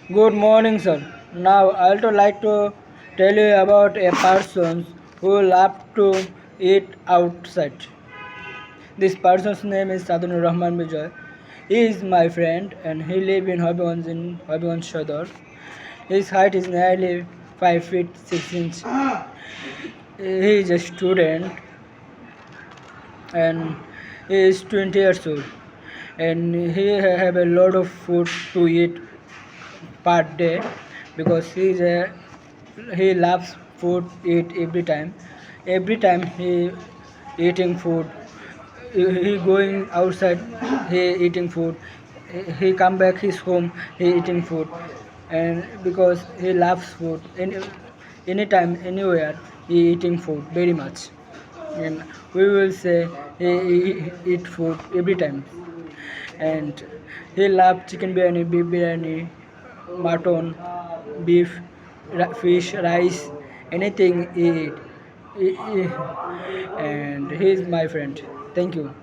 Good morning, sir. Now, I would like to tell you about a person who loved to eat outside. This person's name is Sadunur Rahman Bijoy. He is my friend and he lives in Habiganj Shodor. His height is nearly 5 feet 6 inches. He is a student and he is 20 years old and he have a lot of food to eat per day because he loves food eat every time he eating food he going outside he eating food he come back his home he eating food and because he loves food anytime anywhere he eating food very much and we will say he eat food every time and he love chicken biryani beef biryani mutton, beef, fish, rice, anything he eat. And he is my friend. Thank you.